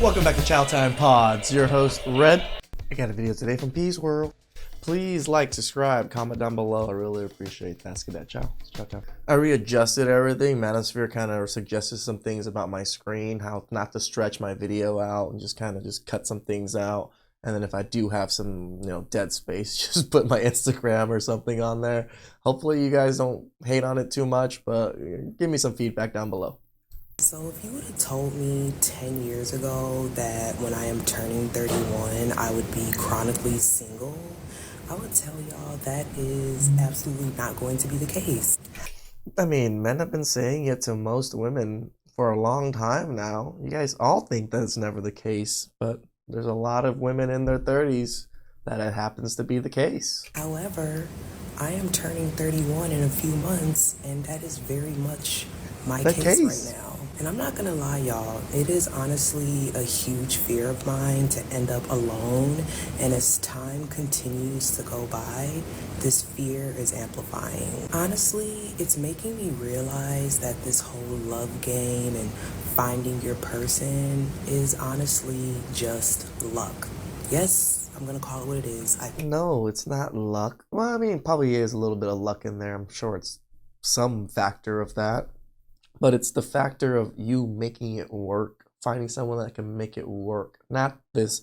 Welcome back to Chow Time Pods. Your host, Red. I got a video today from Peace World. Please like, subscribe, comment down below. I really appreciate that. Let's get that. Ciao. I readjusted everything. Manosphere kind of suggested some things about my screen, how not to stretch my video out and just kind of cut some things out. And then if I do have some, dead space, just put my Instagram or something on there. Hopefully you guys don't hate on it too much, but give me some feedback down below. So if you would have told me 10 years ago that when I am turning 31, I would be chronically single, I would tell y'all that is absolutely not going to be the case. I mean, men have been saying it to most women for a long time now. You guys all think that it's never the case, but there's a lot of women in their 30s that it happens to be the case. However, I am turning 31 in a few months, and that is very much my case right now. And I'm not gonna lie, y'all, it is honestly a huge fear of mine to end up alone, and as time continues to go by, this fear is amplifying. Honestly, it's making me realize that this whole love game and finding your person is honestly just luck. Yes, I'm gonna call it what it is. No, it's not luck. Well, I mean, probably is a little bit of luck in there. I'm sure it's some factor of that. But it's the factor of you making it work, finding someone that can make it work, not this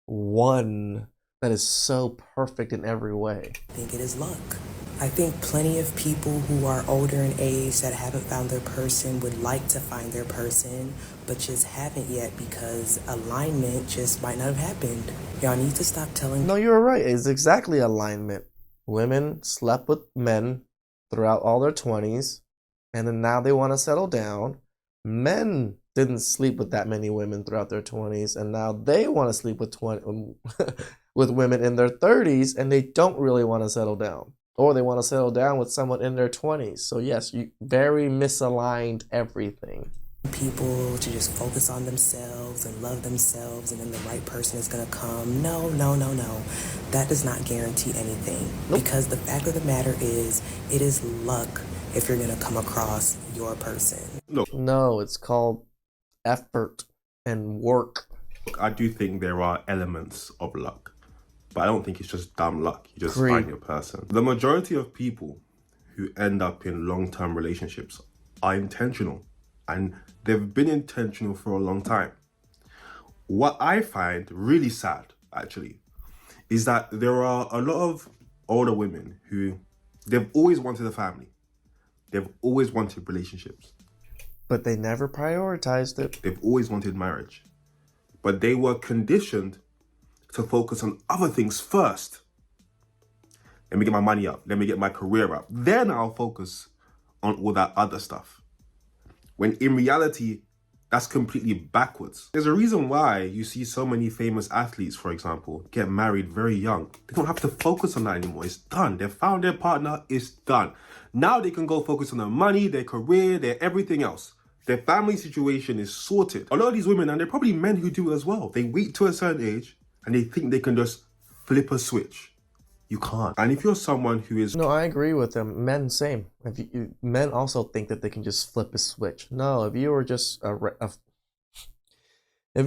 one that is so perfect in every way. I think it is luck. I think plenty of people who are older in age that haven't found their person would like to find their person, but just haven't yet because alignment just might not have happened. Y'all need to stop telling. No, you're right. It's exactly alignment. Women slept with men throughout all their 20s. And then now they want to settle down. Men didn't sleep with that many women throughout their 20s, and now they want to sleep with with women in their 30s, and they don't really want to settle down. Or they want to settle down with someone in their 20s. So yes, you very misaligned everything. People to just focus on themselves and love themselves, and then the right person is going to come. No. That does not guarantee anything. Nope. Because the fact of the matter is, it is luck if you're going to come across your person. No, it's called effort and work. I do think there are elements of luck, but I don't think it's just dumb luck. You just find your person. The majority of people who end up in long-term relationships are intentional, and they've been intentional for a long time. What I find really sad, actually, is that there are a lot of older women who they've always wanted a family. They've always wanted relationships. But they never prioritized it. They've always wanted marriage. But they were conditioned to focus on other things first. Let me get my money up. Let me get my career up. Then I'll focus on all that other stuff. When in reality, that's completely backwards. There's a reason why you see so many famous athletes, for example, get married very young. They don't have to focus on that anymore. It's done. They've found their partner. It's done. Now they can go focus on their money, their career, their everything else. Their family situation is sorted. A lot of these women, and they're probably men who do it as well, they wait to a certain age and they think they can just flip a switch. You can't. And if you're someone who is... No, I agree with them. Men, same. Men also think that they can just flip a switch. No, if you were just if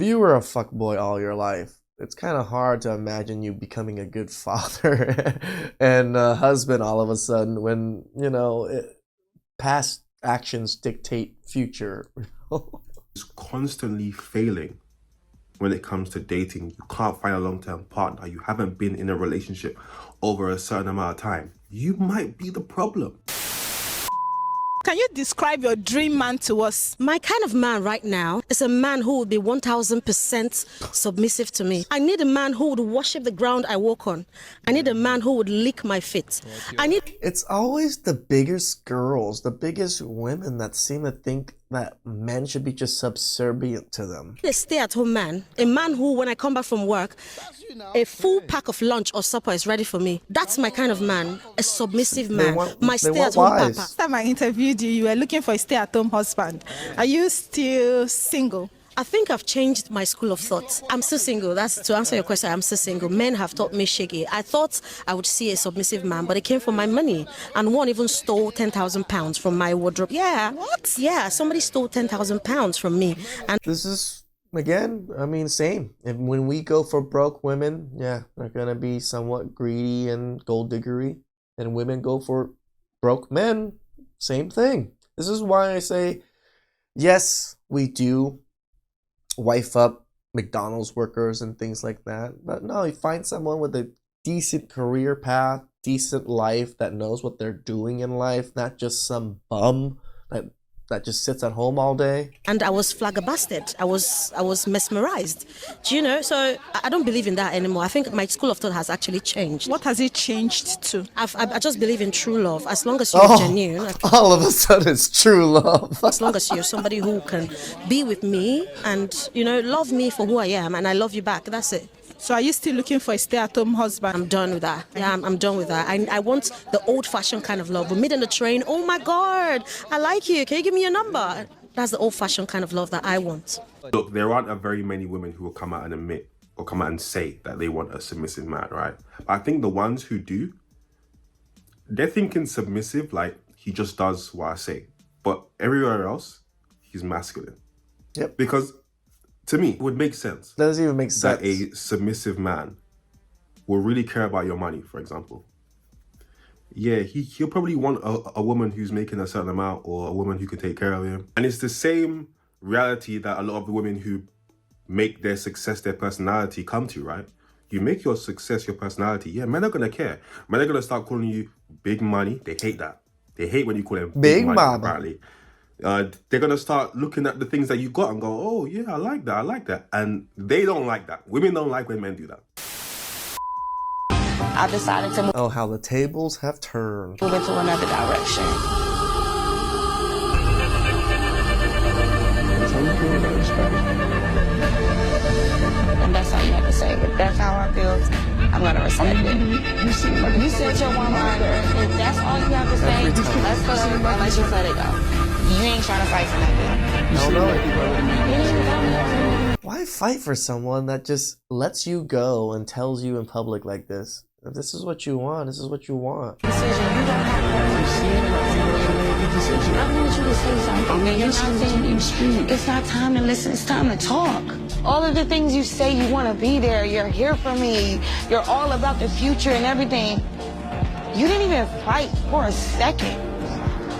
you were a fuckboy all your life, it's kind of hard to imagine you becoming a good father and a husband all of a sudden when, past actions dictate future. Is constantly failing when it comes to dating. You can't find a long-term partner. You haven't been in a relationship over a certain amount of time. You might be the problem. Can you describe your dream man to us? My kind of man right now is a man who would be 1000% submissive to me. I need a man who would worship the ground I walk on. I need a man who would lick my feet. It's always the biggest girls, the biggest women that seem to think that men should be just subservient to them. A stay-at-home man, a man who, when I come back from work, a full pack of lunch or supper is ready for me. That's my kind of man, a submissive man, my stay-at-home papa. Last time I interviewed you, you were looking for a stay-at-home husband. Are you still single? I think I've changed my school of thought. I'm still single. That's to answer your question. I'm still single. Men have taught me shaky. I thought I would see a submissive man, but it came from my money. And one even stole £10,000 from my wardrobe. Yeah. What? Yeah, somebody stole £10,000 from me. And this is again, I mean, same. And when we go for broke women, yeah, they're gonna be somewhat greedy and gold diggery. And women go for broke men, same thing. This is why I say, yes, we do wife up McDonald's workers and things like that. But no, you find someone with a decent career path, decent life, that knows what they're doing in life, not just some bum that just sits at home all day. And I was flabbergasted. I was mesmerized. Do you know? So I don't believe in that anymore. I think my school of thought has actually changed. What has it changed to? I just believe in true love. As long as you're genuine. All of a sudden it's true love. As long as you're somebody who can be with me and, love me for who I am, and I love you back. That's it. So are you still looking for a stay-at-home husband? I'm done with that. Yeah, I'm done with that. I want the old-fashioned kind of love. We meet on the train. Oh my God, I like you. Can you give me your number? That's the old-fashioned kind of love that I want. Look, there aren't very many women who will come out and admit or come out and say that they want a submissive man, right? But I think the ones who do, they're thinking submissive, like he just does what I say. But everywhere else, he's masculine. Yep. Because to me, it would make sense. Doesn't even make sense. That a submissive man will really care about your money, for example. Yeah, he'll probably want a woman who's making a certain amount, or a woman who can take care of him. And it's the same reality that a lot of the women who make their success their personality come to, right? You make your success your personality, yeah, men are going to care. Men are going to start calling you big money. They hate that. They hate when you call them big money, apparently. They're going to start looking at the things that you got and go, oh, yeah, I like that. And they don't like that. Women don't like when men do that. I decided to Oh, how the tables have turned. move into another direction. And that's all you have to say. If that's how I feel, I'm going to respect it. You said your one liner. If that's all you have to say, let's go and let's just let it go. You ain't trying to fight for nothing. Why fight for someone that just lets you go and tells you in public like this? If this is what you want, this is what you want. Decision. You don't have to I want you to say something. And you're not saying it's not time to listen, it's time to talk. All of the things you say you want to be there, you're here for me, you're all about the future and everything. You didn't even fight for a second.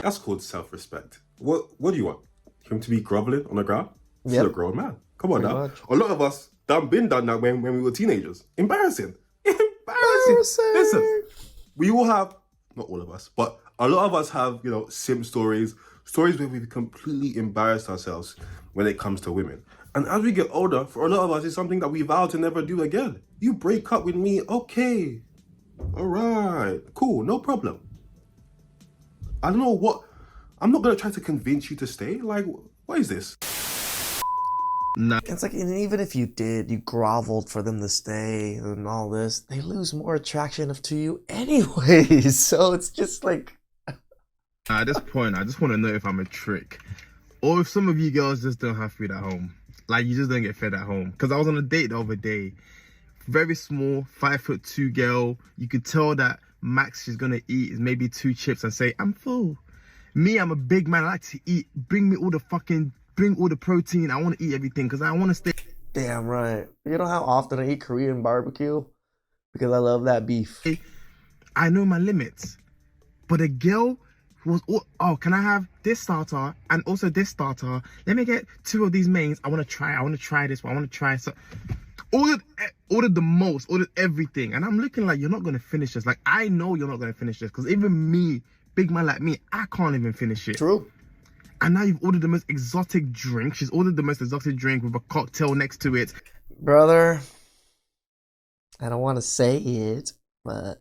That's called self-respect. What do you want? Him to be groveling on the ground? Yep. Still a grown man. Come on now. A lot of us been done that when we were teenagers. Embarrassing. Listen, we all have, not all of us, but a lot of us have, simp stories where we've completely embarrassed ourselves when it comes to women. And as we get older, for a lot of us, it's something that we vow to never do again. You break up with me, okay. All right, cool, no problem. I don't know what, I'm not going to try to convince you to stay. Like, what is this? Nah. It's like, and even if you did, you groveled for them to stay and all this, they lose more attraction to you anyways. So it's just like... At this point, I just want to know if I'm a trick. Or if some of you girls just don't have food at home. Like, you just don't get fed at home. Because I was on a date the other day. Very small, 5'2" girl. You could tell that max she's going to eat is maybe 2 chips and say, I'm full. Me, I'm a big man. I like to eat. Bring all the protein. I want to eat everything because I want to stay. Damn right. You know how often I eat Korean barbecue? Because I love that beef. I know my limits. But a girl was, oh, can I have this starter and also this starter? Let me get 2 of these mains. I want to try this one. I want to try so. Ordered the most, ordered everything. And I'm looking like, you're not going to finish this. Like, I know you're not going to finish this because even me, big man like me, I can't even finish it. True. And now you've ordered the most exotic drink. She's ordered the most exotic drink with a cocktail next to it. Brother, I don't want to say it, but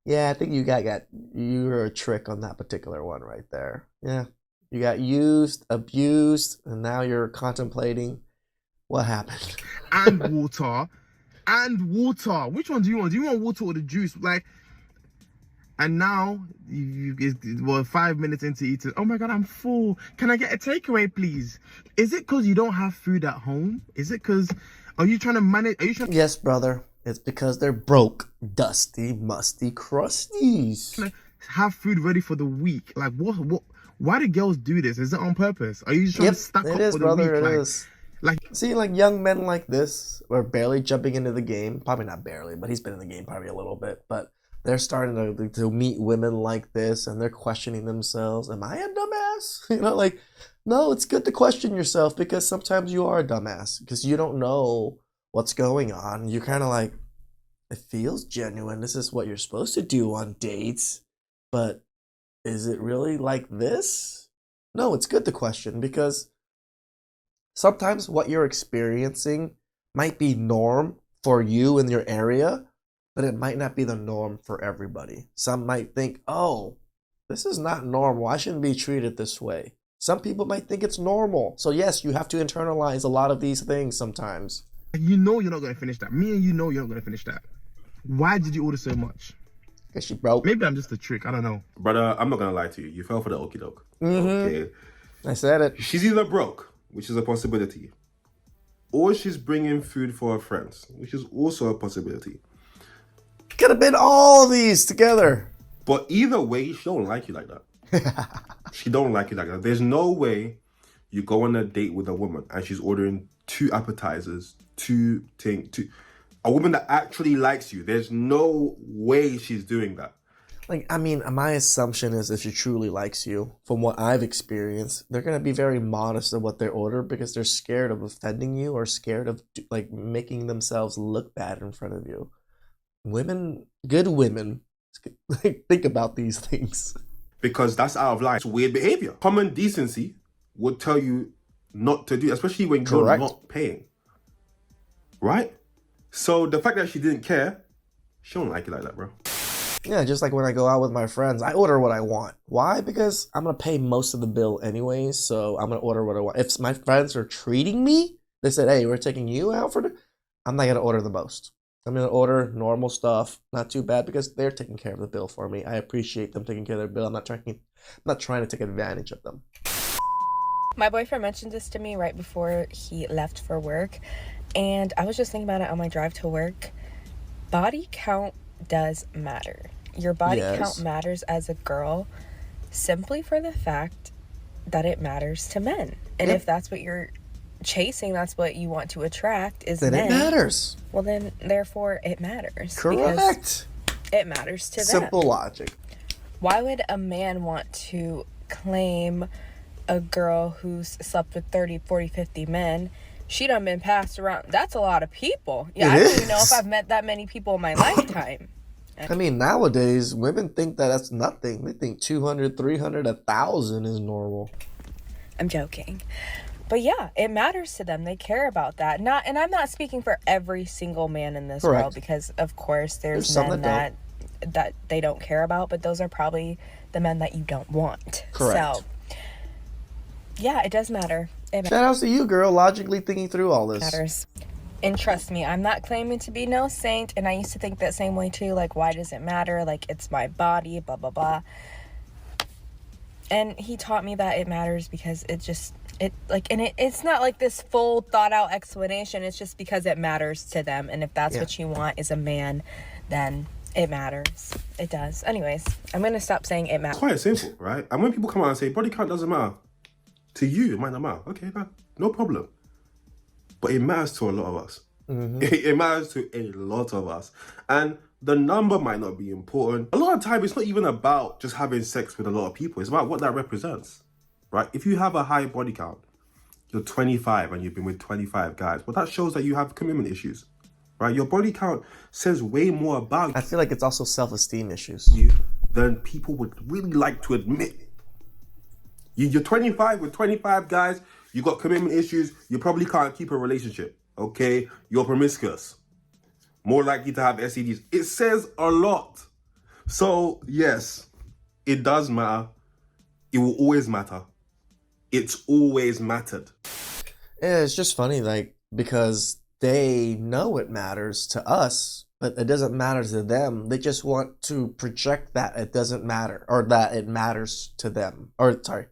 yeah, I think you're a trick on that particular one right there. Yeah, you got used, abused, and now you're contemplating what happened. And water. Which one do you want? Do you want water or the juice? Like, and now, we're 5 minutes into eating. Oh my God, I'm full. Can I get a takeaway, please? Is it because you don't have food at home? Is it because, are you trying to manage? Yes, brother. It's because they're broke, dusty, musty crusties. Have food ready for the week. Like, what? Why do girls do this? Is it on purpose? Are you just trying to stack up for the week? It is. Like, See, like young men like this are barely jumping into the game. Probably not barely, but he's been in the game probably a little bit. But they're starting to meet women like this, and they're questioning themselves. Am I a dumbass? You know, like, no, it's good to question yourself because sometimes you are a dumbass because you don't know what's going on. You're kind of like, it feels genuine. This is what you're supposed to do on dates, but is it really like this? No, it's good to question because sometimes what you're experiencing might be norm for you in your area, but it might not be the norm for everybody. Some might think, oh, this is not normal. I shouldn't be treated this way. Some people might think it's normal. So yes, you have to internalize a lot of these things sometimes. you know you're not going to finish that. Me and you know you're not going to finish that. Why did you order so much? Because she broke. Maybe I'm just a trick. I don't know. Brother, I'm not going to lie to you. You fell for the okie doke. Okay. I said it. She's either broke, which is a possibility, or she's bringing food for her friends, which is also a possibility. Could have been all of these together. But either way, she don't like you like that. She don't like you like that. There's no way you go on a date with a woman and she's ordering 2 appetizers, a woman that actually likes you. There's no way she's doing that. Like, I mean, my assumption is if she truly likes you, from what I've experienced, they're going to be very modest of what they order because they're scared of offending you or scared of, like, making themselves look bad in front of you. Women, good women, think about these things. Because that's out of line. It's weird behavior. Common decency would tell you not to do, especially when you're not paying. Right? So the fact that she didn't care, she don't like it like that, bro. Yeah, just like when I go out with my friends, I order what I want. Why? Because I'm going to pay most of the bill anyways, so I'm going to order what I want. If my friends are treating me, they said, hey, we're taking you out for I'm not going to order the most. I'm going to order normal stuff, not too bad, because they're taking care of the bill for me. I appreciate them taking care of their bill. I'm not trying to take advantage of them. My boyfriend mentioned this to me right before he left for work, and I was just thinking about it on my drive to work. Body count does matter. Your body count matters as a girl simply for the fact that it matters to men. And if that's what you're chasing, that's what you want to attract is then men. It matters. Well, then, therefore, it matters. Correct. It matters to them. Simple logic. Why would a man want to claim a girl who's slept with 30, 40, 50 men? She done been passed around. That's a lot of people. Yeah, I don't even know if I've met that many people in my lifetime. I mean, nowadays, women think that that's nothing. They think 200, 300, 1,000 is normal. I'm joking. But yeah, it matters to them. They care about that. And I'm not speaking for every single man in this world, because of course there's men that they don't care about, but those are probably the men that you don't want. Correct. So yeah, it does matter. Shout out to you, girl, logically thinking through all this. Matters. And trust me, I'm not claiming to be no saint, and I used to think that same way too, like, why does it matter? Like, it's my body, blah blah blah. And he taught me that it matters because it's not like this full thought out explanation. It's just because it matters to them, and if that's what you want as a man, then it matters. It does. Anyways, I'm gonna stop saying it matters. It's quite simple, right? And when people come out and say body count doesn't matter, to you it might not matter. Okay, no problem. But it matters to a lot of us. Mm-hmm. It matters to a lot of us. And the number might not be important. A lot of time, it's not even about just having sex with a lot of people. It's about what that represents, right? If you have a high body count, you're 25 and you've been with 25 guys, well, that shows that you have commitment issues, right? Your body count says way more about I feel like it's also self-esteem issues. You than people would really like to admit. You're 25 with 25 guys, you got commitment issues, you probably can't keep a relationship, okay? You're promiscuous. More likely to have STDs. It says a lot. So, yes, it does matter. It will always matter. It's always mattered. Yeah, it's just funny, like, because they know it matters to us, but it doesn't matter to them. They just want to project that it doesn't matter, or that it matters to them. Or, sorry,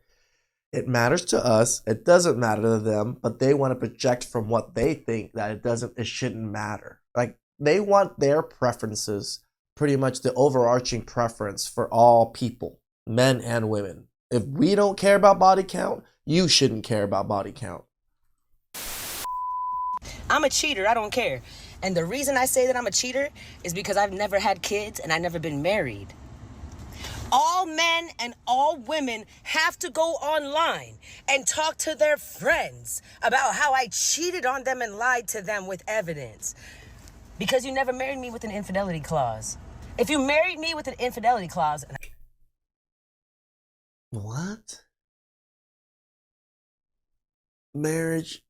it matters to us, it doesn't matter to them, but they want to project from what they think that it shouldn't matter. Like, they want their preferences, pretty much the overarching preference for all people, men and women. If we don't care about body count, you shouldn't care about body count. I'm a cheater, I don't care. And the reason I say that I'm a cheater is because I've never had kids and I've never been married. All men and all women have to go online and talk to their friends about how I cheated on them and lied to them with evidence. Because you never married me with an infidelity clause. If you married me with an infidelity clause... What? Marriage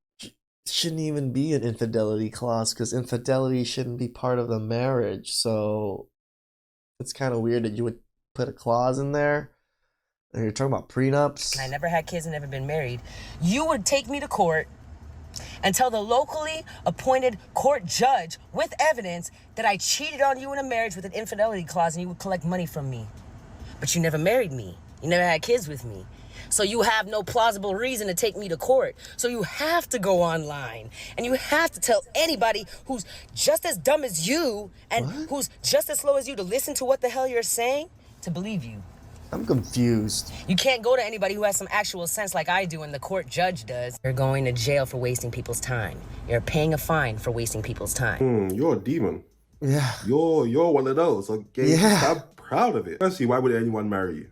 shouldn't even be an infidelity clause because infidelity shouldn't be part of the marriage. So it's kind of weird that you would put a clause in there. And you're talking about prenups. I never had kids and never been married. You would take me to court and tell the locally appointed court judge with evidence that I cheated on you in a marriage with an infidelity clause and you would collect money from me. But you never married me. You never had kids with me. So you have no plausible reason to take me to court. So you have to go online and you have to tell anybody who's just as dumb as you and who's just as slow as you to listen to what the hell you're saying to believe you. I'm confused. You can't go to anybody who has some actual sense like I do and the court judge does. You're going to jail for wasting people's time. You're paying a fine for wasting people's time. You're a demon. Yeah. You're one of those. Okay. Yeah. I'm proud of it. Firstly, why would anyone marry you?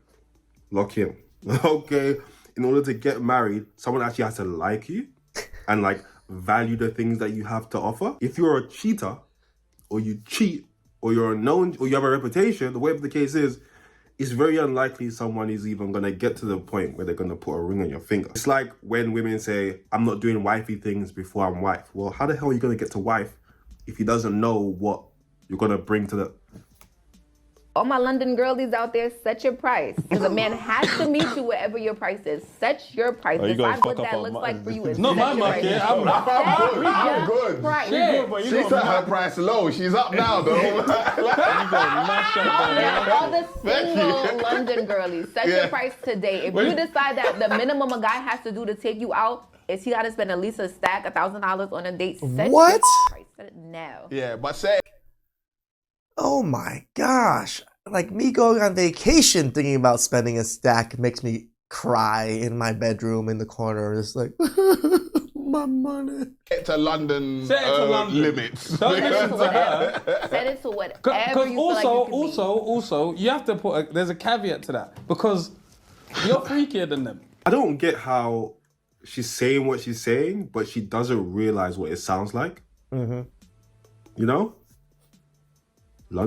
Lock in. Okay. In order to get married, someone actually has to like you and like value the things that you have to offer. If you're a cheater or you cheat or you're known or you have a reputation, whatever the case is, it's very unlikely someone is even going to get to the point where they're going to put a ring on your finger. It's like when women say, I'm not doing wifey things before I'm wife. Well, how the hell are you going to get to wife if he doesn't know what you're going to bring to the... All my London girlies out there, set your price. Because a man has to meet you wherever your price is. Set your price. Decide what that looks like for you. Is no, my market. I'm good. Price. She set her price low. She's up now, though. All the single London girlies, set your price today. If you decide that the minimum a guy has to do to take you out is he got to spend at least a stack, $1,000 on a date, set your price. Set it now. Yeah, but say... Oh my gosh. Like me going on vacation thinking about spending a stack makes me cry in my bedroom in the corner. Just like, my money. Set to London, limits. Don't listen to her. Set it to whatever you feel like you can Also, you have to put, there's a caveat to that. Because you're freakier than them. I don't get how she's saying what she's saying, but she doesn't realize what it sounds like. Mm-hmm. You know?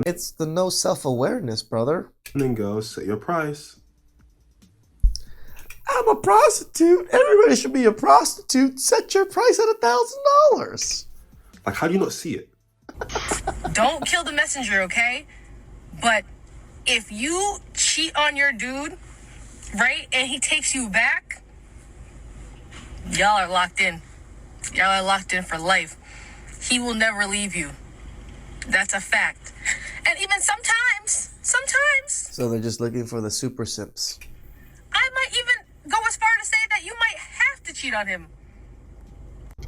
It's the no self-awareness, brother. London girls, set your price. I'm a prostitute. Everybody should be a prostitute. Set your price at $1,000. Like, how do you not see it? Don't kill the messenger, okay? But if you cheat on your dude, right, and he takes you back, y'all are locked in. Y'all are locked in for life. He will never leave you. That's a fact. And even sometimes. So they're just looking for the super simps. I might even go as far to say that you might have to cheat on him.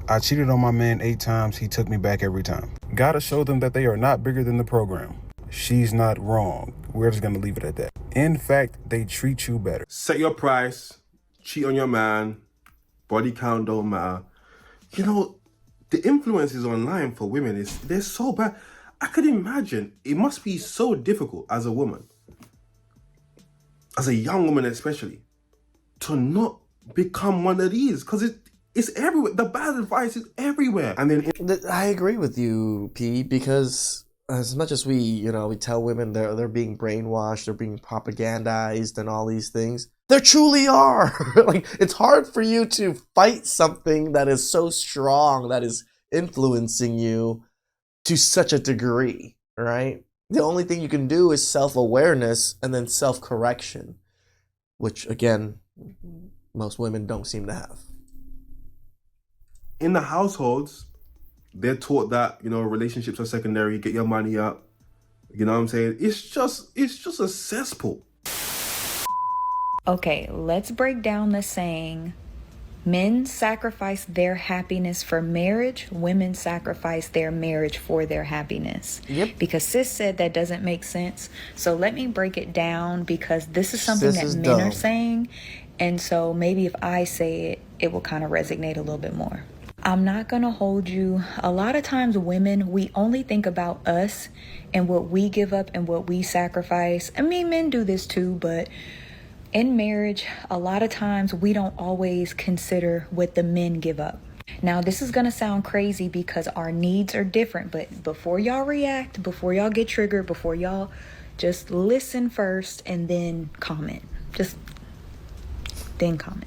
I cheated on my man 8 times. He took me back every time. Gotta show them that they are not bigger than the program. She's not wrong. We're just gonna leave it at that. In fact, they treat you better. Set your price. Cheat on your man. Body count don't matter. You know, the influences online for women they're so bad. I could imagine it must be so difficult as a woman, as a young woman especially, to not become one of these because it's everywhere. The bad advice is everywhere. And then I agree with you, P, because as much as we tell women they're being brainwashed, they're being propagandized and all these things, there truly are. Like, it's hard for you to fight something that is so strong, that is influencing you to such a degree, right? The only thing you can do is self-awareness and then self-correction, which, again, most women don't seem to have. In the households, they're taught that, relationships are secondary, get your money up. You know what I'm saying? It's just a cesspool. Okay, let's break down the saying. Men sacrifice their happiness for marriage. Women sacrifice their marriage for their happiness. Yep. Because sis said that doesn't make sense. So let me break it down because this is something Sis is that men dumb. are saying. And so maybe if I say it, it will kind of resonate a little bit more. I'm not gonna hold you. A lot of times women, we only think about us and what we give up and what we sacrifice. I mean, men do this too, but in marriage, a lot of times we don't always consider what the men give up. Now, this is gonna sound crazy because our needs are different, but before y'all react, before y'all get triggered, before y'all just listen first and then comment. Just then comment.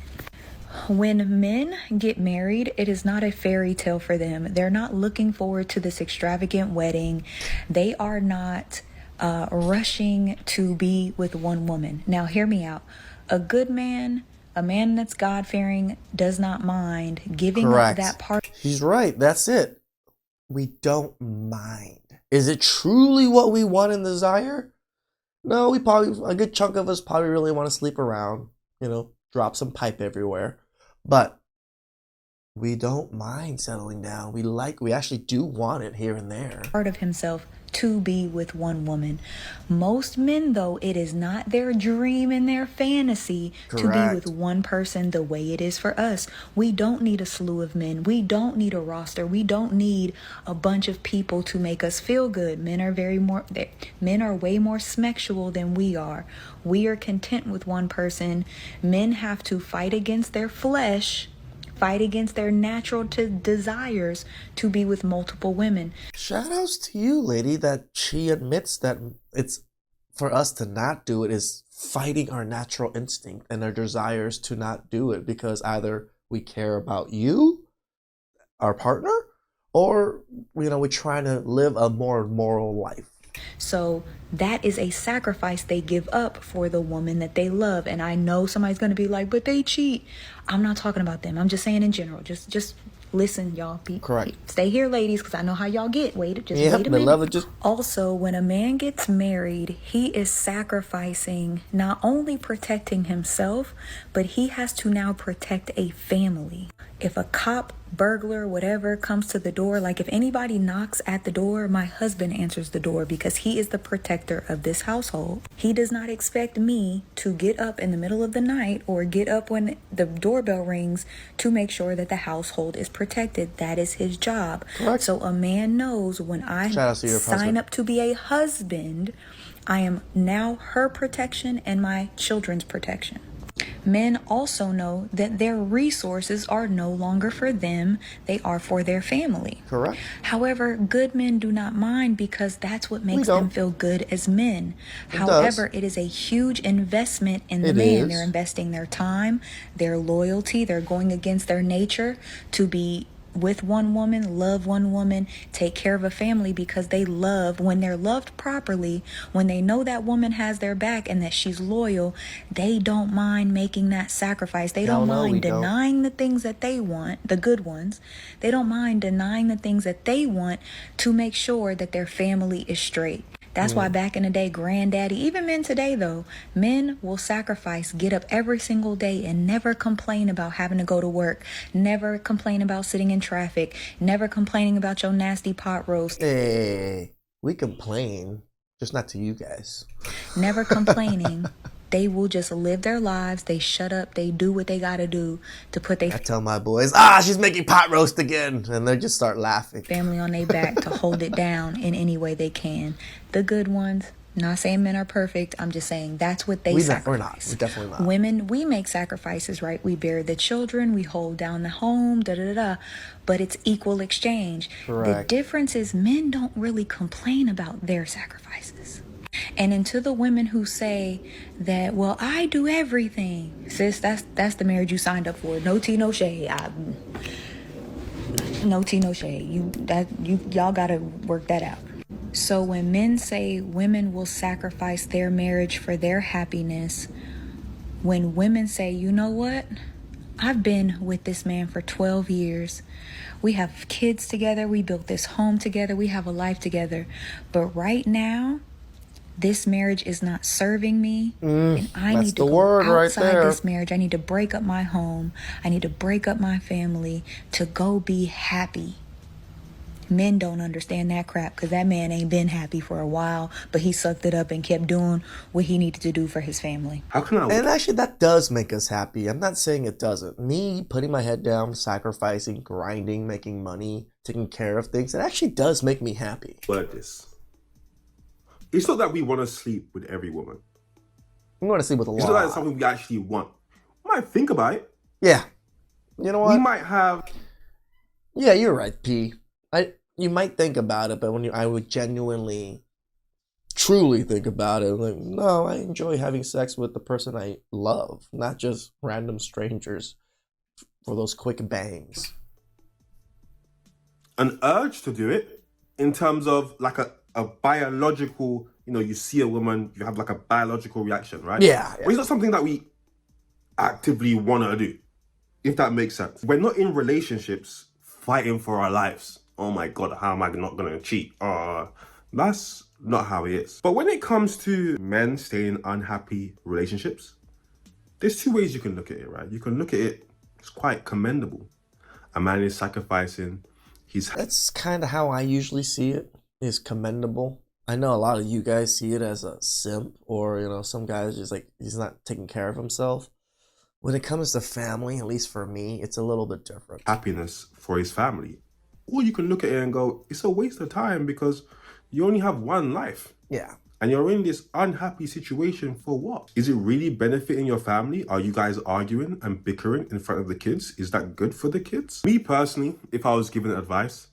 When men get married, it is not a fairy tale for them. They're not looking forward to this extravagant wedding. They are not rushing to be with one woman. Now, hear me out. A good man, a man that's God-fearing, does not mind giving up that part. He's right. That's it. We don't mind. Is it truly what we want and desire? No, we probably, a good chunk of us probably really want to sleep around, you know, drop some pipe everywhere. But we don't mind settling down. We actually do want it here and there. Part of himself to be with one woman. Most men, though, it is not their dream and their fantasy to be with one person the way it is for us. We don't need a slew of men. We don't need a roster. We don't need a bunch of people to make us feel good. Men are way more sexual than we are. We are content with one person. Men have to fight against their flesh, fight against their natural desires to be with multiple women. Shout outs to you, lady, that she admits that it's for us to not do it is fighting our natural instinct and our desires to not do it because either we care about you, our partner, or, you know, we're trying to live a more moral life. So that is a sacrifice they give up for the woman that they love. And I know somebody's going to be like, but they cheat. I'm not talking about them. I'm just saying in general. Just listen, y'all. Stay here, ladies, because I know how y'all get. Wait a minute. Also, when a man gets married, he is sacrificing, not only protecting himself, but he has to now protect a family. If a cop, burglar, whatever comes to the door, like if anybody knocks at the door, my husband answers the door because he is the protector of this household. He does not expect me to get up in the middle of the night or get up when the doorbell rings to make sure that the household is protected. That is his job. Correct. So a man knows when I sign up to be a husband, I am now her protection and my children's protection. Men also know that their resources are no longer for them, they are for their family. Correct. However, good men do not mind because that's what makes them feel good as men. However, it is a huge investment in the man. They're investing their time, their loyalty, they're going against their nature to be with one woman, love one woman, take care of a family because they love, when they're loved properly, when they know that woman has their back and that she's loyal, they don't mind making that sacrifice. They don't mind denying the things that they want, the good ones. They don't mind denying the things that they want to make sure that their family is straight. That's why back in the day, granddaddy, even men today though, men will sacrifice, get up every single day and never complain about having to go to work, never complain about sitting in traffic, never complaining about your nasty pot roast. Hey, we complain, just not to you guys. Never complaining. They will just live their lives. They shut up. They do what they got to do to put their... I tell my boys, she's making pot roast again. And they just start laughing. Family on their back to hold it down in any way they can. The good ones, not saying men are perfect. I'm just saying that's what they sacrifice. We're not. We're definitely not. Women, we make sacrifices, right? We bear the children. We hold down the home, But it's equal exchange. Correct. The difference is men don't really complain about their sacrifices. And to the women who say that, well, I do everything, sis, that's the marriage you signed up for. No tea, no shade. No tea, no shade. Y'all gotta work that out. So when men say women will sacrifice their marriage for their happiness, when women say, you know what? I've been with this man for 12 years. We have kids together. We built this home together. We have a life together. But right now, this marriage is not serving me, and I need to go outside this marriage. I need to break up my home. I need to break up my family to go be happy. Men don't understand that crap because that man ain't been happy for a while, but he sucked it up and kept doing what he needed to do for his family. How can I? And actually, that does make us happy. I'm not saying it doesn't. Me putting my head down, sacrificing, grinding, making money, taking care of things, it actually does make me happy. Word this. It's not that we want to sleep with every woman. We want to sleep with a lot. It's not that it's something we actually want. We might think about it. Yeah. You know what? We might have... Yeah, you're right, P. You might think about it, but I would genuinely, truly think about it. Like, no, I enjoy having sex with the person I love, not just random strangers for those quick bangs. An urge to do it in terms of like a biological, you see a woman, you have like a biological reaction, right? Yeah. But it's not something that we actively want to do, if that makes sense. We're not in relationships fighting for our lives. Oh my God, how am I not going to cheat? That's not how it is. But when it comes to men staying in unhappy relationships, there's two ways you can look at it, right? You can look at it, it's quite commendable. A man is sacrificing his... That's kind of how I usually see it, is commendable. I know a lot of you guys see it as a simp, or, some guys just like, he's not taking care of himself. When it comes to family, at least for me, it's a little bit different. Happiness for his family. Or you can look at it and go, it's a waste of time because you only have one life. Yeah. And you're in this unhappy situation for what? Is it really benefiting your family? Are you guys arguing and bickering in front of the kids? Is that good for the kids? Me personally, if I was given advice,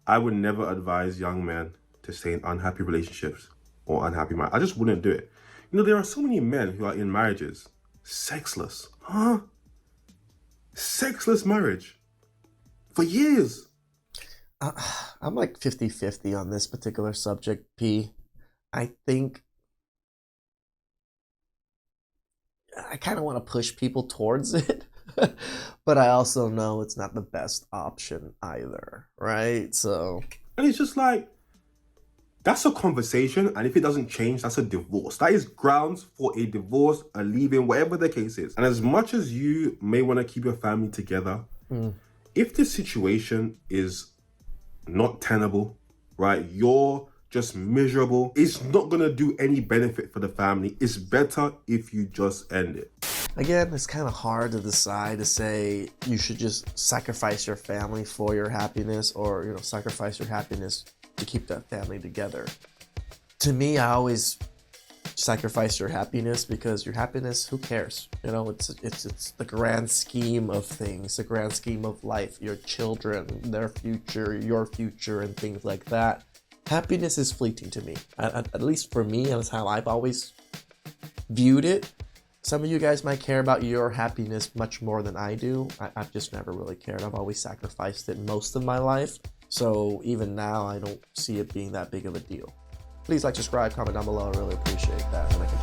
I would never advise young men to stay in unhappy relationships or unhappy marriage. I just wouldn't do it. There are so many men who are in marriages, sexless. Huh? Sexless marriage. For years. I'm like 50-50 on this particular subject, P. I think I kind of want to push people towards it, but I also know it's not the best option either, right? So... And it's just like, that's a conversation, and if it doesn't change, that's a divorce. That is grounds for a divorce, a leaving, whatever the case is. And as much as you may want to keep your family together, if the situation is not tenable, right? You're just miserable. It's not going to do any benefit for the family. It's better if you just end it. Again, it's kind of hard to decide to say you should just sacrifice your family for your happiness, or, sacrifice your happiness to keep that family together. To me, I always sacrifice your happiness, because your happiness, who cares? It's the grand scheme of things, the grand scheme of life, your children, their future, your future, and things like that. Happiness is fleeting to me. At least for me, that's how I've always viewed it. Some of you guys might care about your happiness much more than I do. I've just never really cared. I've always sacrificed it most of my life. So even now, I don't see it being that big of a deal. Please like, subscribe, comment down below. I really appreciate that. And I can